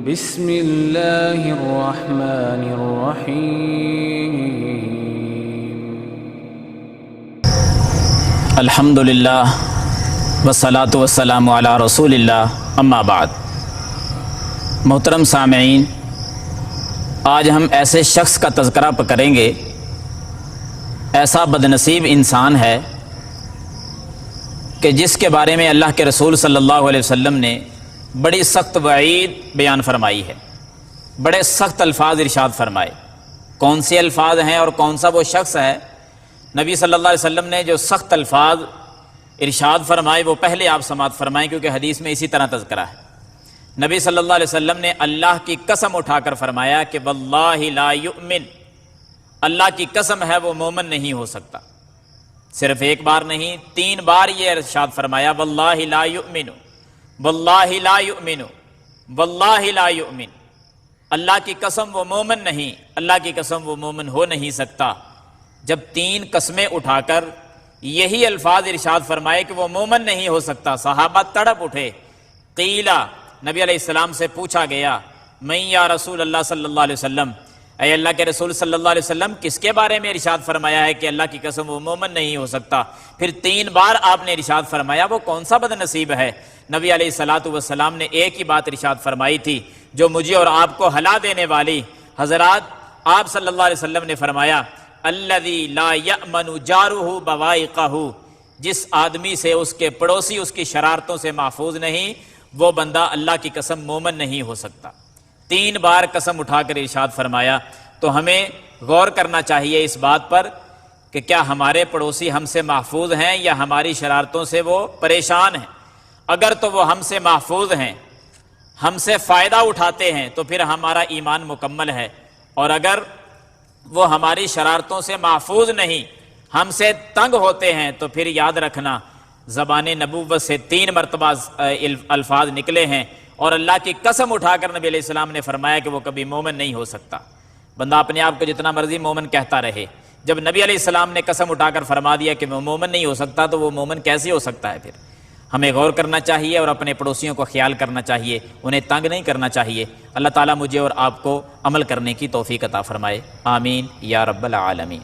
بسم اللہ الرحمن الرحیم الحمدللہ والصلاة والسلام علی رسول اللہ، اما بعد۔ محترم سامعین، آج ہم ایسے شخص کا تذکرہ کریں گے، ایسا بدنصیب انسان ہے کہ جس کے بارے میں اللہ کے رسول صلی اللہ علیہ وسلم نے بڑی سخت وعید بیان فرمائی ہے، بڑے سخت الفاظ ارشاد فرمائے۔ کون سے الفاظ ہیں اور کون سا وہ شخص ہے؟ نبی صلی اللہ علیہ وسلم نے جو سخت الفاظ ارشاد فرمائے وہ پہلے آپ سماعت فرمائیں، کیونکہ حدیث میں اسی طرح تذکرہ ہے۔ نبی صلی اللہ علیہ وسلم نے اللہ کی قسم اٹھا کر فرمایا کہ واللہ لا یؤمن، اللہ کی قسم ہے وہ مومن نہیں ہو سکتا۔ صرف ایک بار نہیں، 3 بار یہ ارشاد فرمایا، واللہ لا یؤمن، واللہ لا یؤمن، واللہ لا یؤمن، اللہ کی قسم وہ مومن نہیں، اللہ کی قسم وہ مومن ہو نہیں سکتا۔ جب 3 قسمیں اٹھا کر یہی الفاظ ارشاد فرمائے کہ وہ مومن نہیں ہو سکتا، صحابہ تڑپ اٹھے۔ قیلا، نبی علیہ السلام سے پوچھا گیا، من یا رسول اللہ صلی اللہ علیہ وسلم، اے اللہ کے رسول صلی اللہ علیہ وسلم، کس کے بارے میں ارشاد فرمایا ہے کہ اللہ کی قسم وہ مومن نہیں ہو سکتا؟ پھر 3 بار آپ نے ارشاد فرمایا، وہ کون سا بد نصیب ہے؟ نبی علیہ السلام نے ایک ہی بات ارشاد فرمائی تھی جو مجھے اور آپ کو ہلا دینے والی۔ حضرات، آپ صلی اللہ علیہ وسلم نے فرمایا، الذی لا یأمن جارہ بوائقہ، جس آدمی سے اس کے پڑوسی اس کی شرارتوں سے محفوظ نہیں، وہ بندہ اللہ کی قسم مومن نہیں ہو سکتا۔ 3 بار قسم اٹھا کر ارشاد فرمایا۔ تو ہمیں غور کرنا چاہیے اس بات پر کہ کیا ہمارے پڑوسی ہم سے محفوظ ہیں یا ہماری شرارتوں سے وہ پریشان ہیں؟ اگر تو وہ ہم سے محفوظ ہیں، ہم سے فائدہ اٹھاتے ہیں، تو پھر ہمارا ایمان مکمل ہے، اور اگر وہ ہماری شرارتوں سے محفوظ نہیں، ہم سے تنگ ہوتے ہیں، تو پھر یاد رکھنا زبان نبوت سے 3 مرتبہ الفاظ نکلے ہیں، اور اللہ کی قسم اٹھا کر نبی علیہ السلام نے فرمایا کہ وہ کبھی مومن نہیں ہو سکتا۔ بندہ اپنے آپ کو جتنا مرضی مومن کہتا رہے، جب نبی علیہ السلام نے قسم اٹھا کر فرما دیا کہ وہ مومن نہیں ہو سکتا، تو وہ مومن کیسے ہو سکتا ہے؟ پھر ہمیں غور کرنا چاہیے اور اپنے پڑوسیوں کو خیال کرنا چاہیے، انہیں تنگ نہیں کرنا چاہیے۔ اللہ تعالیٰ مجھے اور آپ کو عمل کرنے کی توفیق عطا فرمائے، آمین یا رب العالمین۔